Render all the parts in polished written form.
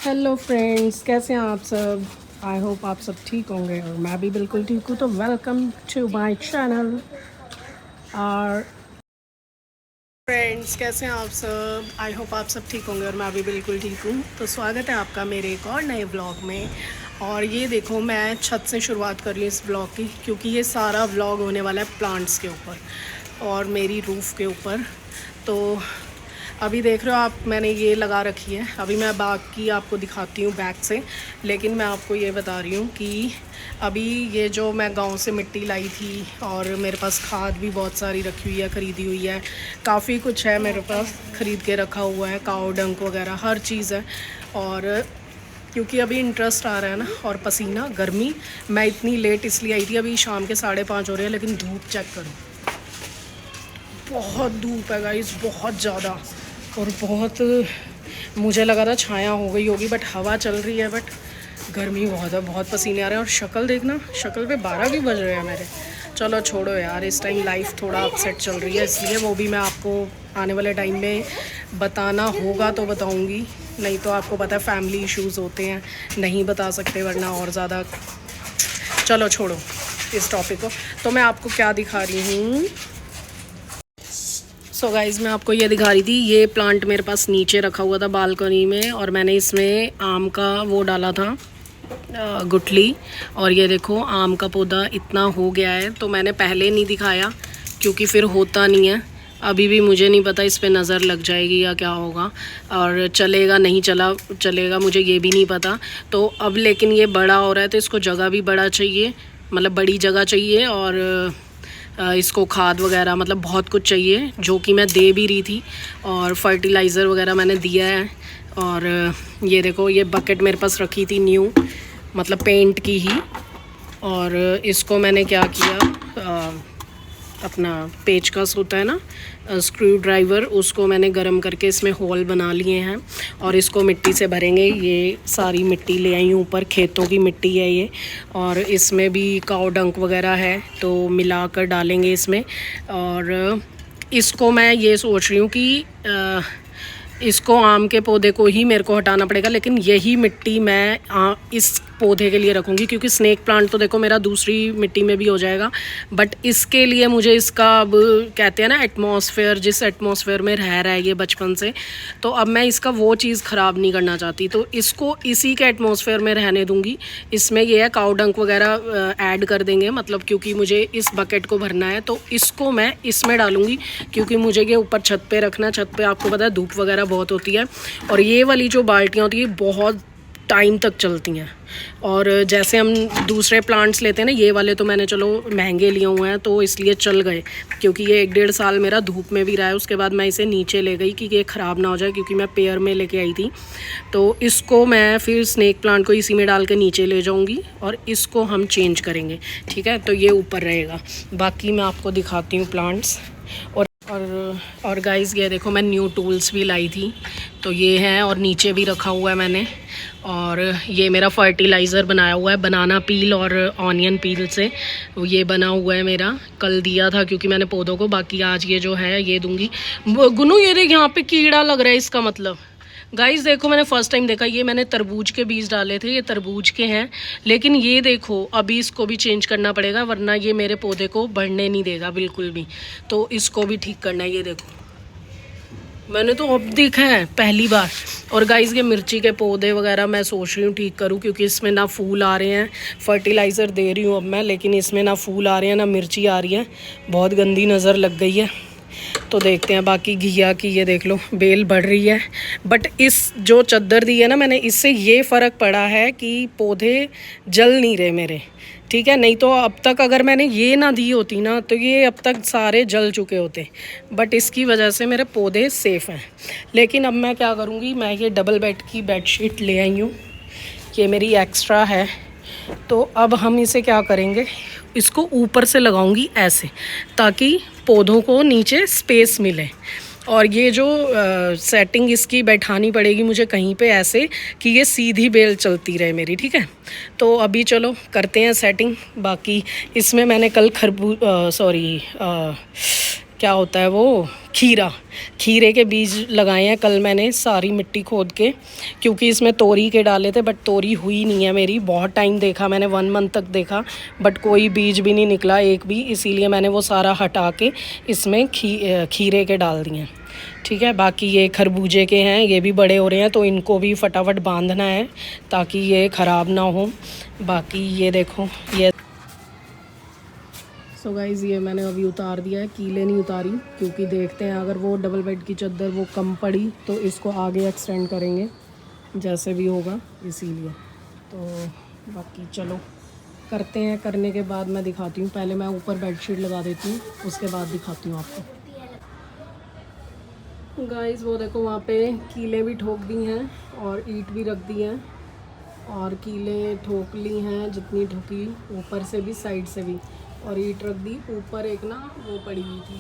Hello friends, कैसे हैं आप सब। आई होप आप सब ठीक होंगे और मैं भी बिल्कुल ठीक हूँ। तो वेलकम टू माय चैनल। और फ्रेंड्स, कैसे हैं आप सब। आई होप आप सब ठीक होंगे और मैं भी बिल्कुल ठीक हूँ। तो स्वागत है आपका मेरे एक और नए व्लॉग में। और ये देखो, मैं छत से शुरुआत कर रही हूँ इस व्लॉग की, क्योंकि ये सारा व्लॉग होने वाला है प्लांट्स के ऊपर और मेरी रूफ़ के ऊपर। तो अभी देख रहे हो आप, मैंने ये लगा रखी है। अभी मैं बाकी आपको दिखाती हूँ बैक से, लेकिन मैं आपको ये बता रही हूँ कि अभी ये जो मैं गांव से मिट्टी लाई थी, और मेरे पास खाद भी बहुत सारी रखी हुई है, ख़रीदी हुई है। काफ़ी कुछ है मेरे पास ख़रीद के रखा हुआ है, काऊ डंक वगैरह हर चीज़ है। और क्योंकि अभी इंटरेस्ट आ रहा है ना, और पसीना गर्मी, मैं इतनी लेट इसलिए आई थी। अभी शाम के 5:30 हो रहे हैं, लेकिन धूप चेक करो, बहुत धूप है गाइस, बहुत ज़्यादा। और बहुत, मुझे लगा था छाया हो गई होगी, बट हवा चल रही है, बट गर्मी बहुत है, बहुत पसीने आ रहे हैं। और शक्ल देखना, शक्ल पे 12 भी बज रहे हैं मेरे। चलो छोड़ो यार, इस टाइम लाइफ थोड़ा अपसेट चल रही है, इसलिए वो भी मैं आपको आने वाले टाइम में बताना होगा तो बताऊंगी। नहीं तो आपको पता है फैमिली इश्यूज़ होते हैं, नहीं बता सकते वरना और ज़्यादा। चलो छोड़ो इस टॉपिक को। तो मैं आपको क्या दिखा रही हूँ। सो गाइज़, मैं आपको ये दिखा रही थी, ये प्लांट मेरे पास नीचे रखा हुआ था बालकनी में, और मैंने इसमें आम का वो डाला था, गुठली। और ये देखो, आम का पौधा इतना हो गया है। तो मैंने पहले नहीं दिखाया क्योंकि फिर होता नहीं है। अभी भी मुझे नहीं पता इस पे नज़र लग जाएगी या क्या होगा, और चलेगा नहीं चलेगा मुझे ये भी नहीं पता। तो अब लेकिन ये बड़ा हो रहा है, तो इसको जगह भी बड़ा चाहिए, मतलब बड़ी जगह चाहिए। और इसको खाद वगैरह मतलब बहुत कुछ चाहिए, जो कि मैं दे भी रही थी, और फर्टिलाइज़र वगैरह मैंने दिया है। और ये देखो, ये बकेट मेरे पास रखी थी न्यू, मतलब पेंट की ही। और इसको मैंने क्या किया, अपना पेचकस होता है ना, स्क्रू ड्राइवर, उसको मैंने गर्म करके इसमें होल बना लिए हैं, और इसको मिट्टी से भरेंगे। ये सारी मिट्टी ले आई हूँ, ऊपर खेतों की मिट्टी है ये, और इसमें भी काऊ डंक वगैरह है, तो मिलाकर डालेंगे इसमें। और इसको मैं ये सोच रही हूँ कि इसको आम के पौधे को ही मेरे को हटाना पड़ेगा, लेकिन यही मिट्टी मैं इस पौधे के लिए रखूँगी, क्योंकि स्नेक प्लांट तो देखो मेरा दूसरी मिट्टी में भी हो जाएगा। बट इसके लिए मुझे इसका, अब कहते हैं ना एटमॉस्फेयर, जिस एटमॉस्फेयर में रह रहा है ये बचपन से, तो अब मैं इसका वो चीज़ ख़राब नहीं करना चाहती, तो इसको इसी के एटमॉस्फेयर में रहने दूँगी। इसमें ये है, काऊ डंक वगैरह ऐड कर देंगे, मतलब क्योंकि मुझे इस बकेट को भरना है, तो इसको मैं इसमें डालूँगी, क्योंकि मुझे ये ऊपर छत पे रखना है। छत पे आपको पता है धूप वगैरह बहुत होती है, और ये वाली जो बाल्टियाँ होती है बहुत टाइम तक चलती हैं। और जैसे हम दूसरे प्लांट्स लेते हैं ना, ये वाले तो मैंने चलो महंगे लिए हुए हैं, तो इसलिए चल गए, क्योंकि ये 1-1.5 साल मेरा धूप में भी रहा है। उसके बाद मैं इसे नीचे ले गई कि ये ख़राब ना हो जाए, क्योंकि मैं पेयर में लेके आई थी। तो इसको मैं फिर स्नेक प्लांट को इसी में डाल के नीचे ले जाऊँगी, और इसको हम चेंज करेंगे, ठीक है। तो ये ऊपर रहेगा, बाकी मैं आपको दिखाती हूँ प्लांट्स। और गाइज़, ये देखो, मैं न्यू टूल्स भी लाई थी, तो ये है, और नीचे भी रखा हुआ है मैंने। और ये मेरा फर्टिलाइज़र बनाया हुआ है बनाना पील और ऑनियन पील से, ये बना हुआ है मेरा। कल दिया था क्योंकि मैंने पौधों को, बाकी आज ये जो है ये दूंगी। गुनू, ये देख, यहाँ पे कीड़ा लग रहा है, इसका मतलब। गाइस देखो, मैंने फ़र्स्ट टाइम देखा, ये मैंने तरबूज के बीज डाले थे, ये तरबूज के हैं, लेकिन ये देखो अभी इसको भी चेंज करना पड़ेगा, वरना ये मेरे पौधे को बढ़ने नहीं देगा बिल्कुल भी। तो इसको भी ठीक करना है। ये देखो, मैंने तो अब देखा है पहली बार। और गाइस, ये मिर्ची के पौधे वगैरह मैं सोच रही हूँ ठीक करूँ, क्योंकि इसमें ना फूल आ रहे हैं। फर्टिलाइज़र दे रही हूँ अब मैं, लेकिन इसमें ना फूल आ रहे हैं ना मिर्ची आ रही है, बहुत गंदी नज़र लग गई है। तो देखते हैं। बाकी घिया की ये देख लो, बेल बढ़ रही है, बट इस जो चद्दर दी है ना मैंने, इससे ये फ़र्क पड़ा है कि पौधे जल नहीं रहे मेरे, ठीक है। नहीं तो अब तक अगर मैंने ये ना दी होती ना, तो ये अब तक सारे जल चुके होते, बट इसकी वजह से मेरे पौधे सेफ़ हैं। लेकिन अब मैं क्या करूँगी, मैं ये डबल बेड की बेडशीट ले आई हूँ, ये मेरी एक्स्ट्रा है। तो अब हम इसे क्या करेंगे, इसको ऊपर से लगाऊंगी ऐसे, ताकि पौधों को नीचे स्पेस मिले। और ये जो सेटिंग इसकी बैठानी पड़ेगी मुझे कहीं पे ऐसे कि ये सीधी बेल चलती रहे मेरी, ठीक है। तो अभी चलो करते हैं सेटिंग। बाकी इसमें मैंने कल क्या होता है वो, खीरा, खीरे के बीज लगाए हैं कल मैंने सारी मिट्टी खोद के, क्योंकि इसमें तोरी के डाले थे बट तोरी हुई नहीं है मेरी। बहुत टाइम देखा मैंने, 1 मंथ तक देखा बट कोई बीज भी नहीं निकला एक भी, इसीलिए मैंने वो सारा हटा के इसमें खीरे के डाल दिए हैं। ठीक है, बाकी ये खरबूजे के हैं, ये भी बड़े हो रहे हैं तो इनको भी फटाफट बांधना है ताकि ये ख़राब ना हो। बाकी ये देखो ये सो गाइज़ ये मैंने अभी उतार दिया है, कीले नहीं उतारी क्योंकि देखते हैं अगर वो डबल बेड की चादर वो कम पड़ी तो इसको आगे एक्सटेंड करेंगे जैसे भी होगा, इसीलिए। तो बाकी चलो करते हैं, करने के बाद मैं दिखाती हूँ। पहले मैं ऊपर बेडशीट लगा देती हूँ, उसके बाद दिखाती हूँ आपको। गाइज़ वो देखो वहाँ पे कीले भी ठोक दी हैं और ईंट भी रख दी हैं, और कीले ठोक ली हैं जितनी ठोकी, ऊपर से भी साइड से भी, और ईंट रख दी। ऊपर एक ना वो पड़ी हुई थी,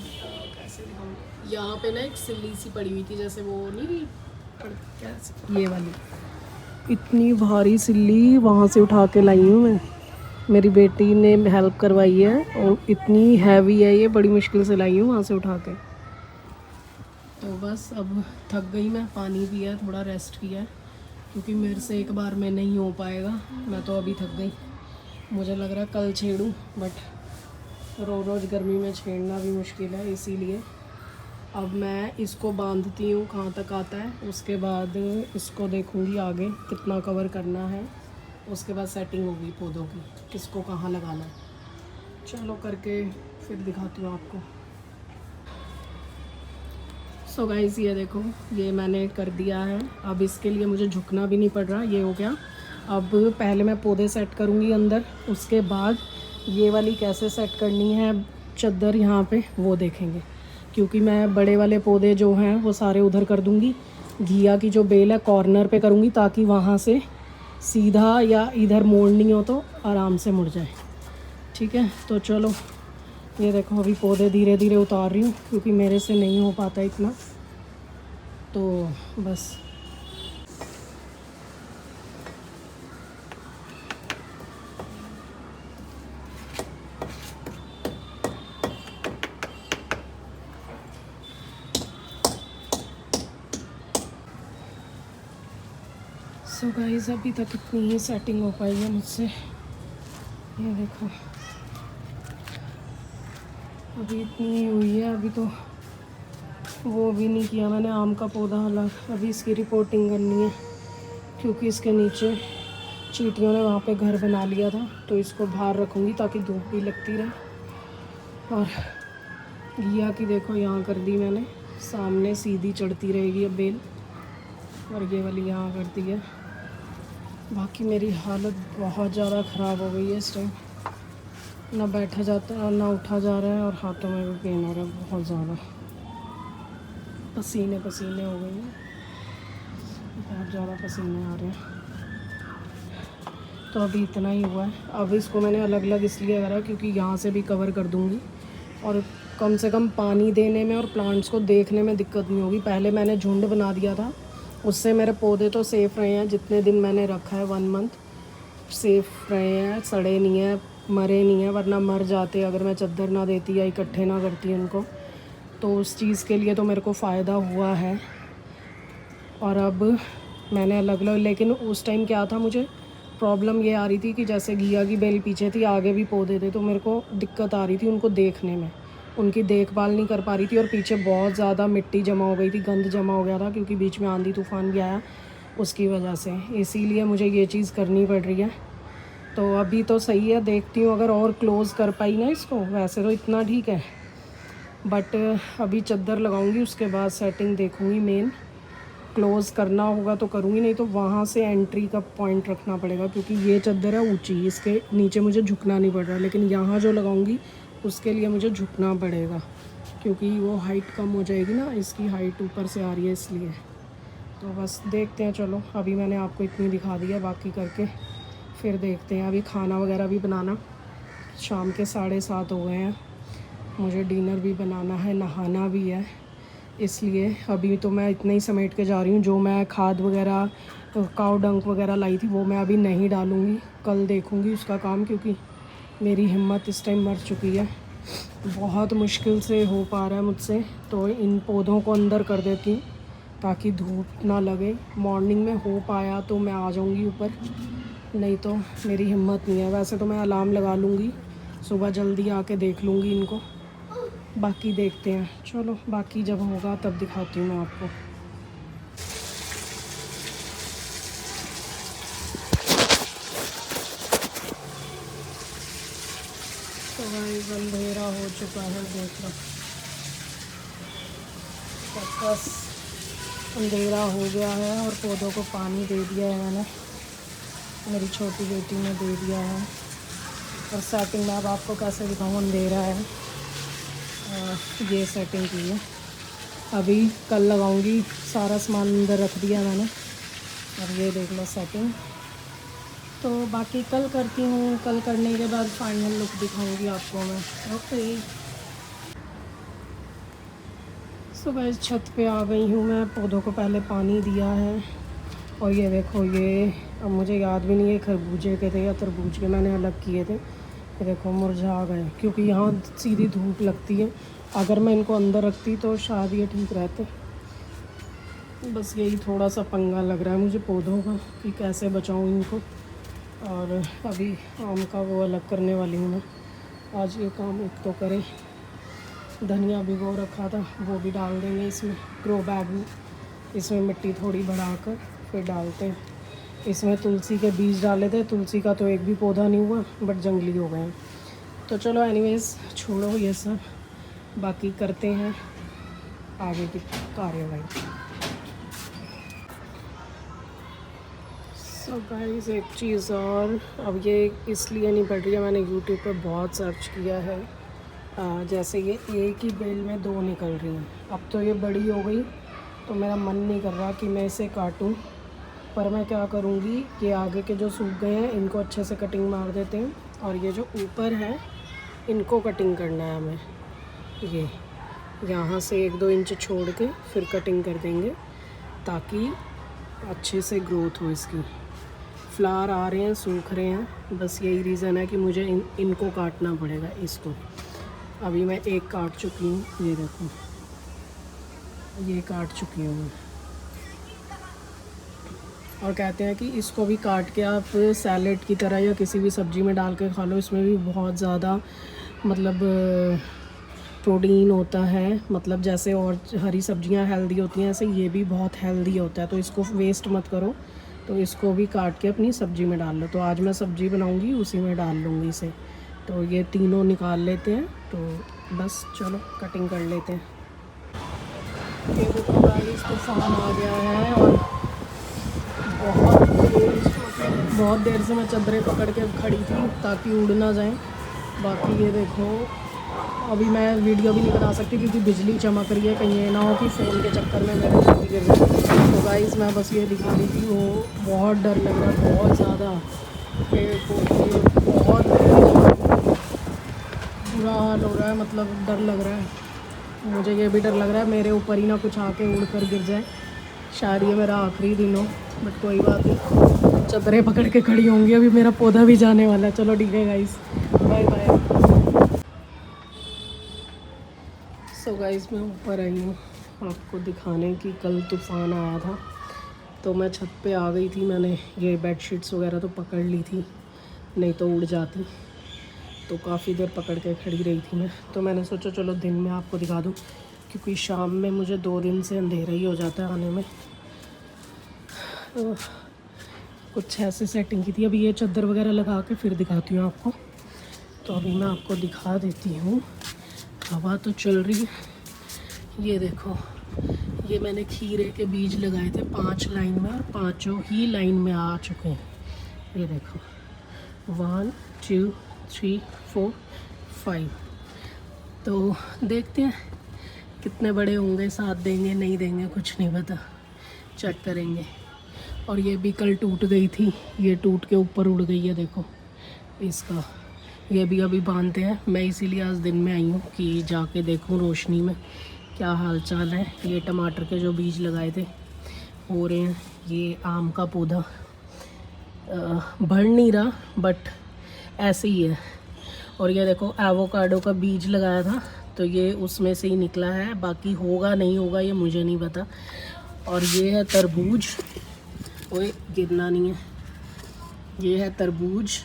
कैसे दिखाऊँ, यहाँ पे ना एक सिल्ली सी पड़ी हुई थी, जैसे वो नहीं कैसे, ये वाली इतनी भारी सिल्ली वहाँ से उठा के लाई हूँ मैं, मेरी बेटी ने हेल्प करवाई है और इतनी हैवी है ये, बड़ी मुश्किल से लाई हूँ वहाँ से उठा के। तो बस अब थक गई मैं, पानी पिया, थोड़ा रेस्ट किया क्योंकि मेरे से एक बार में नहीं हो पाएगा, मैं तो अभी थक गई। मुझे लग रहा है कल छेड़ूं बट रोज़ गर्मी में छेड़ना भी मुश्किल है, इसीलिए अब मैं इसको बांधती हूँ कहाँ तक आता है, उसके बाद इसको देखूँगी आगे कितना कवर करना है, उसके बाद सेटिंग होगी पौधों की, किसको कहाँ लगाना है। चलो करके फिर दिखाती हूँ आपको। सो गाइस ये देखो ये मैंने कर दिया है, अब इसके लिए मुझे झुकना भी नहीं पड़ रहा, ये हो गया। अब पहले मैं पौधे सेट करूँगी अंदर, उसके बाद ये वाली कैसे सेट करनी है चादर यहाँ पे वो देखेंगे, क्योंकि मैं बड़े वाले पौधे जो हैं वो सारे उधर कर दूँगी, घिया की जो बेल है कॉर्नर पे करूँगी ताकि वहाँ से सीधा या इधर मोड़नी हो तो आराम से मुड़ जाए। ठीक है, तो चलो ये देखो अभी पौधे धीरे धीरे उतार रही हूँ क्योंकि मेरे से नहीं हो पाता इतना, तो बस। सो गाइस अभी तक इतनी ही सेटिंग हो पाई है मुझसे, ये देखो अभी इतनी ही हुई है। अभी तो वो भी नहीं किया मैंने आम का पौधा अलग, अभी इसकी रिपोर्टिंग करनी है क्योंकि इसके नीचे चींटियों ने वहाँ पे घर बना लिया था, तो इसको बाहर रखूँगी ताकि धूप भी लगती रहे। और घिया की देखो यहाँ कर दी मैंने, सामने सीधी चढ़ती रहेगी अब बेल, और ये वाली यहाँ कर दी है। बाकी मेरी हालत बहुत ज़्यादा ख़राब हो गई है इस टाइम, ना बैठा जाता ना उठा जा रहा है, और हाथों में भी पेन हो रहा है बहुत ज़्यादा, पसीने पसीने हो गए हैं, बहुत ज़्यादा पसीने आ रहे हैं। तो अभी इतना ही हुआ है। अब इसको मैंने अलग अलग इसलिए करा क्योंकि यहाँ से भी कवर कर दूँगी और कम से कम पानी देने में और प्लांट्स को देखने में दिक्कत नहीं होगी। पहले मैंने झुंड बना दिया था, उससे मेरे पौधे तो सेफ़ रहे हैं, जितने दिन मैंने रखा है 1 मंथ सेफ़ रहे हैं, सड़े नहीं हैं, मरे नहीं हैं, वरना मर जाते अगर मैं चादर ना देती या इकट्ठे ना करती उनको। तो उस चीज़ के लिए तो मेरे को फ़ायदा हुआ है। और अब मैंने अलग अलग, लेकिन उस टाइम क्या था, मुझे प्रॉब्लम ये आ रही थी कि जैसे घिया की बेल पीछे थी, आगे भी पौधे थे, तो मेरे को दिक्कत आ रही थी उनको देखने में, उनकी देखभाल नहीं कर पा रही थी, और पीछे बहुत ज़्यादा मिट्टी जमा हो गई थी, गंद जमा हो गया था क्योंकि बीच में आंधी तूफ़ान भी आया उसकी वजह से, इसीलिए मुझे ये चीज़ करनी पड़ रही है। तो अभी तो सही है, देखती हूँ अगर और क्लोज़ कर पाई ना इसको, वैसे तो इतना ठीक है, बट अभी चादर लगाऊंगी उसके बाद सेटिंग देखूंगी। मेन क्लोज़ करना होगा तो करूँगी, नहीं तो वहाँ से एंट्री का पॉइंट रखना पड़ेगा क्योंकि ये चादर है ऊंची, इसके नीचे मुझे झुकना नहीं पड़ रहा, लेकिन यहाँ जो लगाऊंगी उसके लिए मुझे झुकना पड़ेगा क्योंकि वो हाइट कम हो जाएगी ना, इसकी हाइट ऊपर से आ रही है इसलिए। तो बस देखते हैं, चलो अभी मैंने आपको इतनी दिखा दी है, बाकी करके फिर देखते हैं। अभी खाना वगैरह भी बनाना, शाम के 7:30 हो गए हैं, मुझे डिनर भी बनाना है, नहाना भी है, इसलिए अभी तो मैं इतना ही समेट के जा रही हूँ। जो मैं खाद वगैरह काऊ डंक वगैरह लाई थी वो मैं अभी नहीं डालूँगी, कल देखूँगी उसका काम, क्योंकि मेरी हिम्मत इस टाइम मर चुकी है। बहुत मुश्किल से हो पा रहा है मुझसे, तो इन पौधों को अंदर कर देती हूँ ताकि धूप ना लगे। मॉर्निंग में हो पाया तो मैं आ जाऊँगी ऊपर, नहीं तो मेरी हिम्मत नहीं है। वैसे तो मैं अलार्म लगा लूँगी, सुबह जल्दी आके देख लूँगी इनको, बाकी देखते हैं। चलो बाकी जब होगा तब दिखाती हूँ मैं आपको। तो गाइस अंधेरा हो चुका है, देख लो बस अंधेरा हो गया है और पौधों को पानी दे दिया है मैंने, मेरी छोटी बेटी ने दे दिया है। और सेटिंग में अब आपको कैसे दिखाऊँ, अंधेरा है। ये सेटिंग की है, अभी कल लगाऊंगी। सारा सामान अंदर रख दिया मैंने, और ये देख लो सेटिंग। तो बाकी कल करती हूँ, कल करने के बाद फाइनल लुक दिखाऊंगी आपको मैं। ओके सो गाइस छत पे आ गई हूँ मैं, पौधों को पहले पानी दिया है। और ये देखो, ये अब मुझे याद भी नहीं है खरबूजे के थे या तरबूज के, मैंने अलग किए थे। ये देखो मुरझा गए, क्योंकि यहाँ सीधी धूप लगती है। अगर मैं इनको अंदर रखती तो शायद ये ठीक रहते। बस यही थोड़ा सा पंगा लग रहा है मुझे पौधों का कि कैसे बचाऊँ इनको। और अभी आम का वो अलग करने वाली हूँ मैं, आज ये काम एक तो करे। धनिया भिगो रखा था, वो भी डाल देंगे इसमें ग्रो बैग में। इसमें मिट्टी थोड़ी बढ़ाकर फिर डालते हैं। इसमें तुलसी के बीज डाले थे, तुलसी का तो एक भी पौधा नहीं हुआ, बट जंगली हो गए हैं। तो चलो एनीवेज छोड़ो ये सब, बाकी करते हैं आगे की कार्यवाही। सो गाइस एक चीज़ और, अब ये इसलिए नहीं पड़ रही है, मैंने यूट्यूब पर बहुत सर्च किया है। जैसे ये एक ही बेल में 2 निकल रही हैं। अब तो ये बड़ी हो गई तो मेरा मन नहीं कर रहा कि मैं इसे काटूं, पर मैं क्या करूंगी कि आगे के जो सूख गए हैं इनको अच्छे से कटिंग मार देते हैं, और ये जो ऊपर है इनको कटिंग करना है हमें। ये यहाँ से 1-2 इंच छोड़ के फिर कटिंग कर देंगे ताकि अच्छे से ग्रोथ हो इसकी। फ्लावर आ रहे हैं, सूख रहे हैं, बस यही रीज़न है कि मुझे इनको काटना पड़ेगा इसको। अभी मैं एक काट चुकी हूँ, ये देखो ये काट चुकी हूँ मैं। और कहते हैं कि इसको भी काट के आप सैलेड की तरह या किसी भी सब्ज़ी में डाल के खा लो, इसमें भी बहुत ज़्यादा मतलब प्रोटीन होता है। मतलब जैसे और हरी सब्जियां हेल्दी होती हैं, ऐसे ये भी बहुत हेल्दी होता है। तो इसको वेस्ट मत करो, तो इसको भी काट के अपनी सब्ज़ी में डाल लो। तो आज मैं सब्ज़ी बनाऊंगी, उसी में डाल लूँगी इसे। तो ये तीनों निकाल लेते हैं, तो बस चलो कटिंग कर लेते हैं। ये देखो गाइस तूफान आ गया है, और बहुत देर से मैं चादरें पकड़ के खड़ी थी ताकि उड़ ना जाएं। बाकी ये देखो, अभी मैं वीडियो भी नहीं बना सकती क्योंकि बिजली चमक रही है, कहीं ये ना हो कि फ़ोन के चक्कर में मेरे बिजली गिर जाए। तो गाइस मैं बस ये दिखा रही थी, वो बहुत डर लग रहा है, बहुत ज़्यादा पेड़ पौधे बहुत बुरा हाल हो रहा है। मतलब डर लग रहा है मुझे, ये भी डर लग रहा है मेरे ऊपर ही ना कुछ आके उड़ कर गिर जाए। शायद ये मेरा आखिरी दिन हो, बट कोई बात नहीं, चादरें पकड़ के खड़ी होंगी। अभी मेरा पौधा भी जाने वाला है। चलो ठीक है guys, bye bye. So guys मैं ऊपर आई हूँ आपको दिखाने की, कल तूफ़ान आया था तो मैं छत पे आ गई थी। मैंने ये बेडशीट्स वगैरह तो पकड़ ली थी, नहीं तो उड़ जाती। तो काफ़ी देर पकड़ के खड़ी रही थी मैं। तो मैंने सोचा चलो दिन में आपको दिखा दूँ, क्योंकि शाम में मुझे 2 दिन से अंधेरा ही हो जाता है आने में। तो कुछ ऐसे सेटिंग की थी। अभी ये चादर वगैरह लगा के फिर दिखाती हूँ आपको। तो अभी मैं आपको दिखा देती हूँ, हवा तो चल रही है। ये देखो, ये मैंने खीरे के बीज लगाए थे 5 लाइन में, और 5 ही लाइन में आ चुके हैं। ये देखो 1 2 3 4 5। तो देखते हैं कितने बड़े होंगे, साथ देंगे नहीं देंगे कुछ नहीं पता, चेक करेंगे। और ये भी कल टूट गई थी, ये टूट के ऊपर उड़ गई है देखो इसका। ये भी अभी बांधते हैं, मैं इसीलिए आज दिन में आई हूँ कि जाके देखूँ रोशनी में क्या हाल चाल है। ये टमाटर के जो बीज लगाए थे हो रहे हैं। ये आम का पौधा बढ़ नहीं रहा, बट ऐसे ही है। और ये देखो एवोकाडो का बीज लगाया था तो ये उसमें से ही निकला है, बाकी होगा नहीं होगा ये मुझे नहीं पता। और ये है तरबूज, ओए गिरना नहीं है, ये है तरबूज,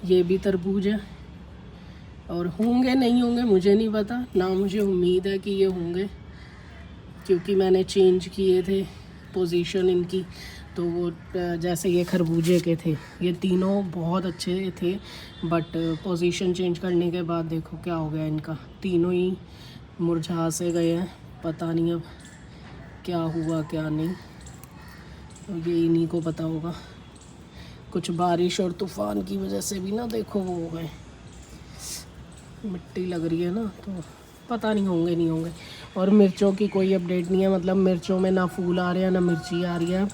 ये भी तरबूज है। और होंगे नहीं होंगे मुझे नहीं पता, ना मुझे उम्मीद है कि ये होंगे, क्योंकि मैंने चेंज किए थे पोजीशन इनकी। तो वो जैसे ये खरबूजे के थे, ये तीनों बहुत अच्छे थे, बट पोजीशन चेंज करने के बाद देखो क्या हो गया इनका, तीनों ही मुरझा से गए हैं। पता नहीं अब क्या हुआ क्या नहीं, तो ये इन्हीं को पता होगा। कुछ बारिश और तूफ़ान की वजह से भी ना देखो वो हो गए, मिट्टी लग रही है ना, तो पता नहीं होंगे नहीं होंगे। और मिर्चों की कोई अपडेट नहीं है, मतलब मिर्चों में ना फूल आ रहे हैं ना मिर्ची आ रही है।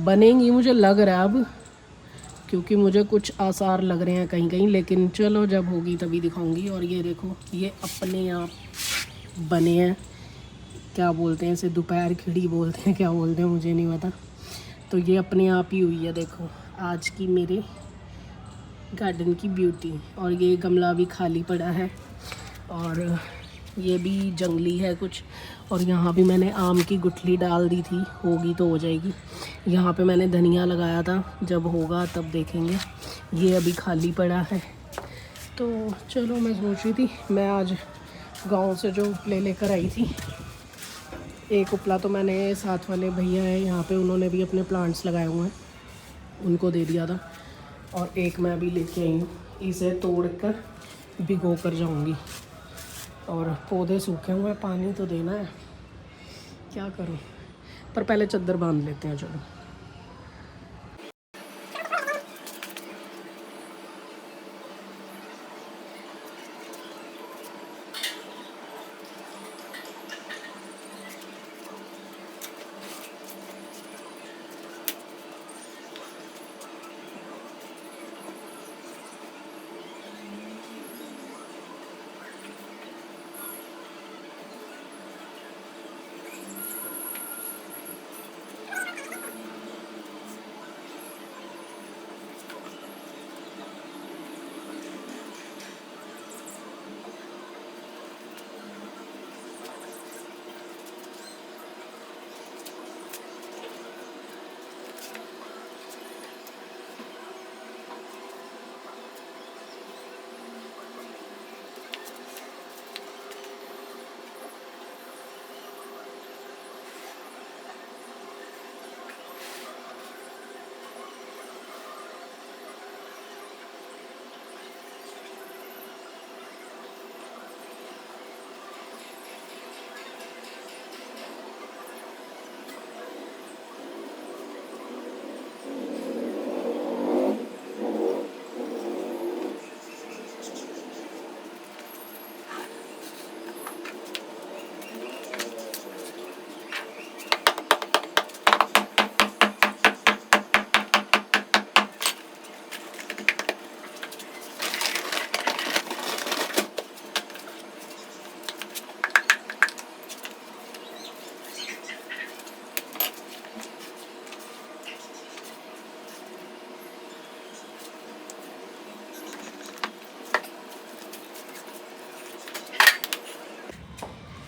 बनेंगी मुझे लग रहा है अब, क्योंकि मुझे कुछ आसार लग रहे हैं कहीं कहीं, लेकिन चलो जब होगी तभी दिखाऊंगी। और ये देखो ये अपने आप बने हैं, क्या बोलते हैं इसे, दोपहर खिड़ी बोलते हैं, क्या बोलते हैं मुझे नहीं पता। तो ये अपने आप ही हुई है, देखो आज की मेरे गार्डन की ब्यूटी। और ये गमला भी खाली पड़ा है, और ये भी जंगली है कुछ। और यहाँ भी मैंने आम की गुठली डाल दी थी, होगी तो हो जाएगी। यहाँ पे मैंने धनिया लगाया था, जब होगा तब देखेंगे। ये अभी खाली पड़ा है। तो चलो मैं सोच रही थी मैं आज गांव से जो उपले लेकर आई थी, एक उपला तो मैंने साथ वाले भैया हैं यहाँ पे, उन्होंने भी अपने प्लांट्स लगाए हुए हैं, उनको दे दिया था। और एक मैं अभी लेके आई हूँ, इसे तोड़ कर भिगो कर जाऊँगी। और पौधे सूखे हुए हैं, पानी तो देना है, क्या करूँ, पर पहले चद्दर बांध लेते हैं चलो।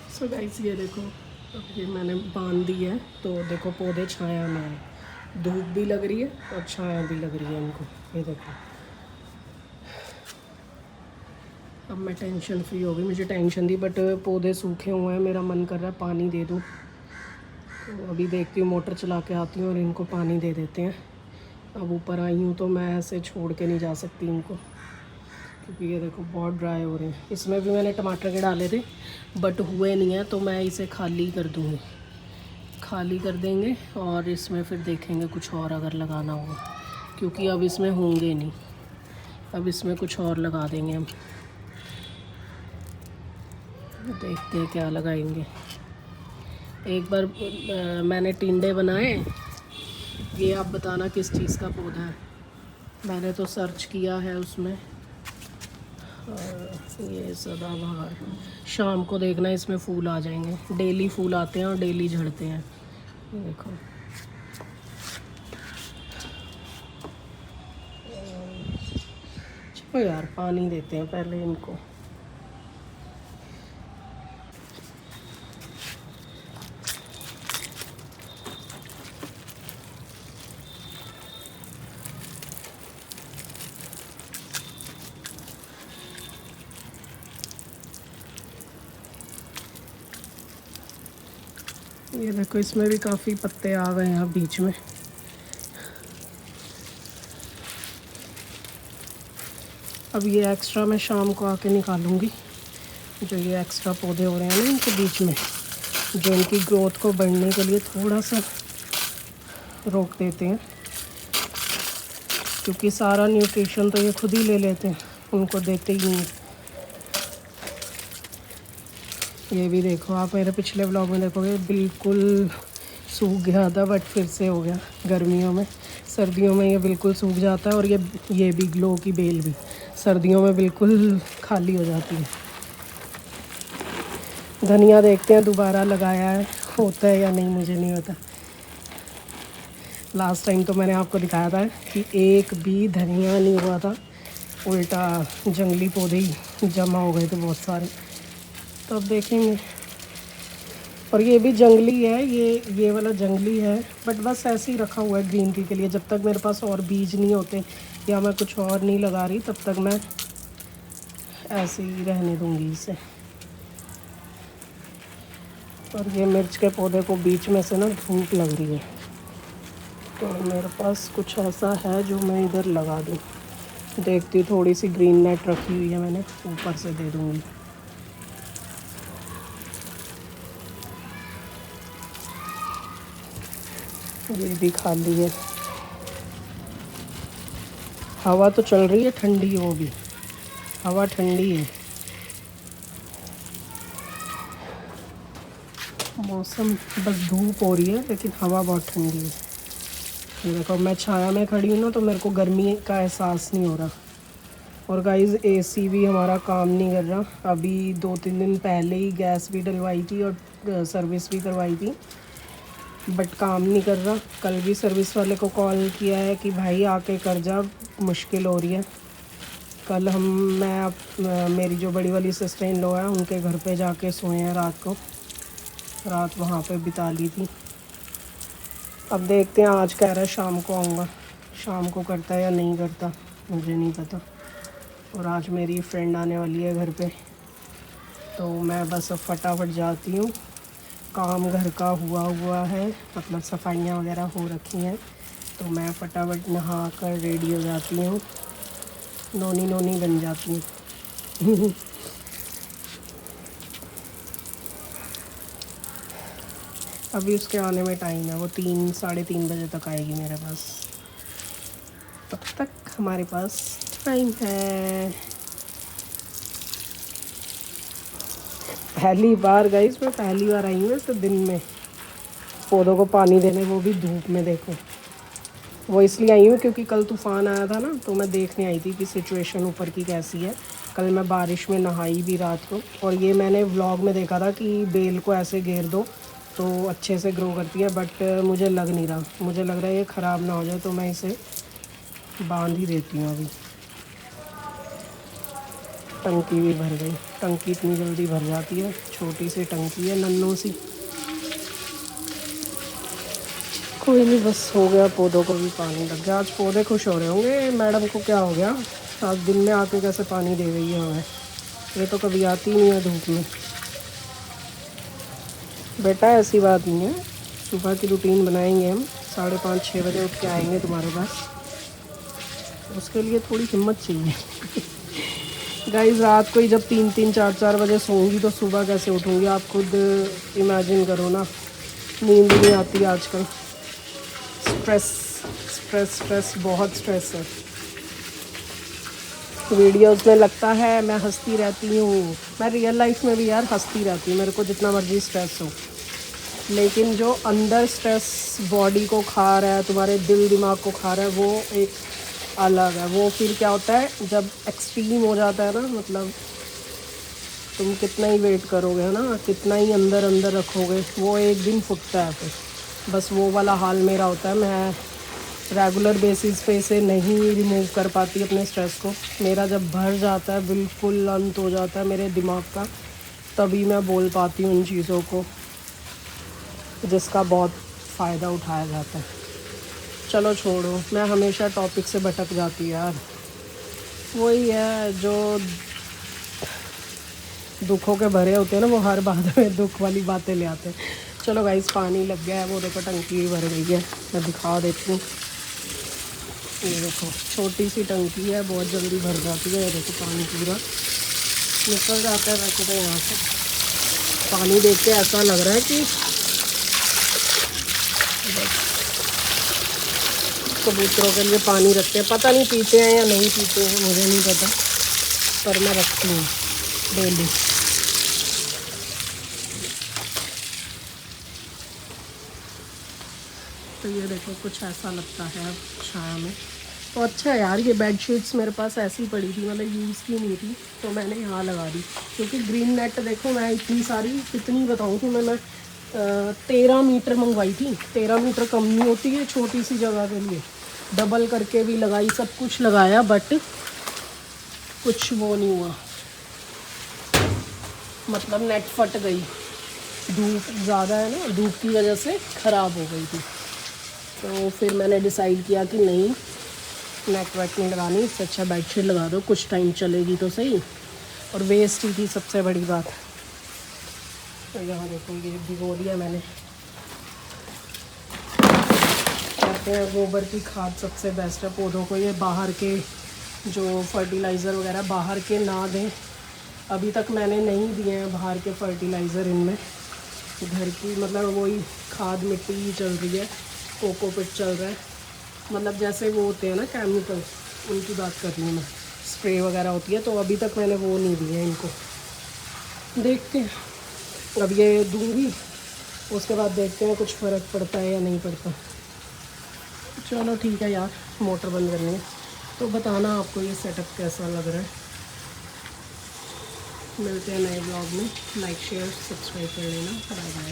सो गाइस ये देखो, ये मैंने बांध दी है, तो देखो पौधे छाया में है, धूप भी लग रही है और छाया भी लग रही है इनको, ये देखो। अब मैं टेंशन फ्री हो गई, मुझे टेंशन थी, बट पौधे सूखे हुए हैं, मेरा मन कर रहा है पानी दे दूँ। तो अभी देखती हूँ, मोटर चला के आती हूँ और इनको पानी दे देते हैं। अब ऊपर आई हूँ तो मैं ऐसे छोड़ के नहीं जा सकती इनको, क्योंकि ये देखो बहुत ड्राई हो रहे हैं। इसमें भी मैंने टमाटर के डाले थे बट हुए नहीं हैं, तो मैं इसे खाली कर दूँगी, खाली कर देंगे और इसमें फिर देखेंगे कुछ और अगर लगाना होगा, क्योंकि अब इसमें होंगे नहीं, अब इसमें कुछ और लगा देंगे हम। देखते हैं क्या लगाएंगे। एक बार मैंने टिंडे बनाए, ये आप बताना किस चीज़ का पौधा है। मैंने तो सर्च किया है उसमें, ये सदाबहार। शाम को देखना इसमें फूल आ जाएंगे, डेली फूल आते हैं और डेली झड़ते हैं। देखो रुको यार, पानी देते हैं पहले इनको। ये देखो, इसमें भी काफ़ी पत्ते आ गए हैं बीच में। अब ये एक्स्ट्रा मैं शाम को आके निकालूंगी, जो ये एक्स्ट्रा पौधे हो रहे हैं ना इनके बीच में, जो इनकी ग्रोथ को बढ़ने के लिए थोड़ा सा रोक देते हैं, क्योंकि सारा न्यूट्रिशन तो ये खुद ही ले लेते हैं, उनको देते ही नहीं। ये भी देखो, आप मेरे पिछले व्लॉग में देखोगे बिल्कुल सूख गया था, बट फिर से हो गया गर्मियों में। सर्दियों में ये बिल्कुल सूख जाता है, और ये भी ग्लो की बेल भी सर्दियों में बिल्कुल खाली हो जाती है। धनिया देखते हैं दोबारा लगाया है, होता है या नहीं, मुझे नहीं होता। लास्ट टाइम तो मैंने आपको दिखाया था कि एक भी धनिया नहीं हुआ था, उल्टा जंगली पौधे ही जमा हो गए थे बहुत सारे। तो अब देखेंगे। और ये भी जंगली है, ये वाला जंगली है, बट बस ऐसे ही रखा हुआ है ग्रीन टी के लिए। जब तक मेरे पास और बीज नहीं होते या मैं कुछ और नहीं लगा रही, तब तक मैं ऐसे ही रहने दूंगी इसे। और ये मिर्च के पौधे को बीच में से ना धूप लग रही है, तो मेरे पास कुछ ऐसा है जो मैं इधर लगा दूँ। देखती हूँ, थोड़ी सी ग्रीन नेट रखी हुई है मैंने, ऊपर से दे दूँगी। ये भी खाली है, हवा तो चल रही है ठंडी, वो भी हवा ठंडी है। मौसम बस धूप हो रही है, लेकिन हवा बहुत ठंडी है। ये देखो, मैं छाया में खड़ी हूँ ना, तो मेरे को गर्मी का एहसास नहीं हो रहा। और गाइस, एसी भी हमारा काम नहीं कर रहा। अभी 2-3 दिन पहले ही गैस भी डलवाई थी और सर्विस भी करवाई थी, बट काम नहीं कर रहा। कल भी सर्विस वाले को कॉल किया है कि भाई आके कर जा, मुश्किल हो रही है। कल मेरी जो बड़ी वाली सिस्टर इन लॉ है, उनके घर पे जाके सोए हैं रात को, रात वहाँ पे बिता ली थी। अब देखते हैं, आज कह रहा है शाम को आऊँगा, शाम को करता है या नहीं करता मुझे नहीं पता। और आज मेरी फ्रेंड आने वाली है घर पे, तो मैं बस अब फटाफट जाती हूँ। काम घर का हुआ है, मतलब सफाइयाँ वगैरह हो रखी हैं, तो मैं फटाफट नहा कर रेडी हो जाती हूँ, नोनी बन जाती हूँ। अभी उसके आने में टाइम है, वो 3-3:30 बजे तक आएगी मेरे पास, तब तक हमारे पास टाइम है। पहली बार गाइस, मैं पहली बार आई हूँ ऐसे दिन में पौधों को पानी देने, वो भी धूप में। देखो, वो इसलिए आई हूँ क्योंकि कल तूफ़ान आया था ना, तो मैं देखने आई थी कि सिचुएशन ऊपर की कैसी है। कल मैं बारिश में नहाई भी रात को, और ये मैंने व्लॉग में देखा था कि बेल को ऐसे घेर दो तो अच्छे से ग्रो करती है, बट मुझे लग नहीं रहा। मुझे लग रहा है ये ख़राब ना हो जाए, तो मैं इसे बांध ही देती हूँ। अभी टंकी भी भर गई, टंकी इतनी जल्दी भर जाती है, छोटी सी टंकी है नन्नू सी। कोई नहीं, बस हो गया, पौधों को भी पानी लग गया। आज पौधे खुश हो रहे होंगे, मैडम को क्या हो गया, आज दिन में आके कैसे पानी दे गई है हमें, ये तो कभी आती नहीं है धूप में। बेटा ऐसी बात नहीं है, सुबह की रूटीन बनाएंगे हम, 5:30-6 बजे उठ के आएंगे तुम्हारे पास, उसके लिए थोड़ी हिम्मत चाहिए। गाइस, रात को ही जब 3-3, 4-4 बजे सोऊंगी तो सुबह कैसे उठूंगी, आप खुद इमेजिन करो ना। नींद नहीं आती आजकल, स्ट्रेस, बहुत स्ट्रेस है। वीडियोस में लगता है मैं हंसती रहती हूँ, मैं रियल लाइफ में भी यार हंसती रहती हूँ, मेरे को जितना मर्जी स्ट्रेस हो, लेकिन जो अंदर स्ट्रेस बॉडी को खा रहा है, तुम्हारे दिल दिमाग को खा रहा है, वो एक अलग है। वो फिर क्या होता है, जब एक्सट्रीम हो जाता है ना, मतलब तुम कितना ही वेट करोगे ना, कितना ही अंदर रखोगे, वो एक दिन फुटता है। फिर बस वो वाला हाल मेरा होता है। मैं रेगुलर बेसिस पे इसे नहीं रिमूव कर पाती अपने स्ट्रेस को। मेरा जब भर जाता है, बिल्कुल अंत हो जाता है मेरे दिमाग का, तभी मैं बोल पाती हूँ उन चीज़ों को जिसका बहुत फ़ायदा उठाया जाता है। चलो छोड़ो, मैं हमेशा टॉपिक से भटक जाती यार। वही है, जो दुखों के भरे होते हैं ना, वो हर बात में दुख वाली बातें ले आते हैं। चलो गाइस, पानी लग गया है, वो देखो टंकी भी भर गई है। मैं दिखा देती हूँ, ये देखो छोटी सी टंकी है, बहुत जल्दी भर जाती है। ये देखो पानी पूरा निकल जाता है। वैसे तो यहाँ से पानी देख के ऐसा लग रहा है कि कबूतरों के लिए पानी रखते हैं। पता नहीं पीते हैं या नहीं पीते हैं, मुझे नहीं पता, पर मैं रखती हूँ डेली। तो ये देखो कुछ ऐसा लगता है अब छाया में। तो अच्छा है यार, ये बेडशीट्स मेरे पास ऐसी पड़ी थी, मतलब यूज़ की नहीं थी, तो मैंने यहाँ लगा दी। क्योंकि ग्रीन नेट देखो, मैं इतनी सारी, कितनी बताऊँ कि मैं 13 मीटर मंगवाई थी। 13 मीटर कम नहीं होती है छोटी सी जगह के लिए। डबल करके भी लगाई, सब कुछ लगाया, बट कुछ वो नहीं हुआ, मतलब नेट फट गई। धूप ज़्यादा है ना, धूप की वजह से ख़राब हो गई थी। तो फिर मैंने डिसाइड किया कि नहीं, नेट वेट नहीं लगानी, इससे अच्छा बेडशीट लगा दो, कुछ टाइम चलेगी तो सही, और वेस्ट ही थी सबसे बड़ी बात। तो यहाँ देखो, ये भिगो दिया मैंने। कहते हैं गोबर की खाद सबसे बेस्ट है पौधों को। ये बाहर के जो फर्टिलाइज़र वगैरह बाहर के ना दें। अभी तक मैंने नहीं दिए हैं बाहर के फर्टिलाइज़र इनमें। घर की मतलब वही खाद मिट्टी ही चल रही है, कोकोपीट चल रहा है, मतलब जैसे वो होते हैं ना केमिकल, उनकी बात कर रही हूँ मैं। स्प्रे वगैरह होती है, तो अभी तक मैंने वो नहीं दिए इनको। देखते हैं, अब ये दूँगी, उसके बाद देखते हैं कुछ फ़र्क पड़ता है या नहीं पड़ता। चलो ठीक है यार, मोटर बंद करनी है। तो बताना आपको ये सेटअप कैसा लग रहा है। मिलते हैं नए ब्लॉग में। लाइक शेयर सब्सक्राइब कर लेना। Bye bye.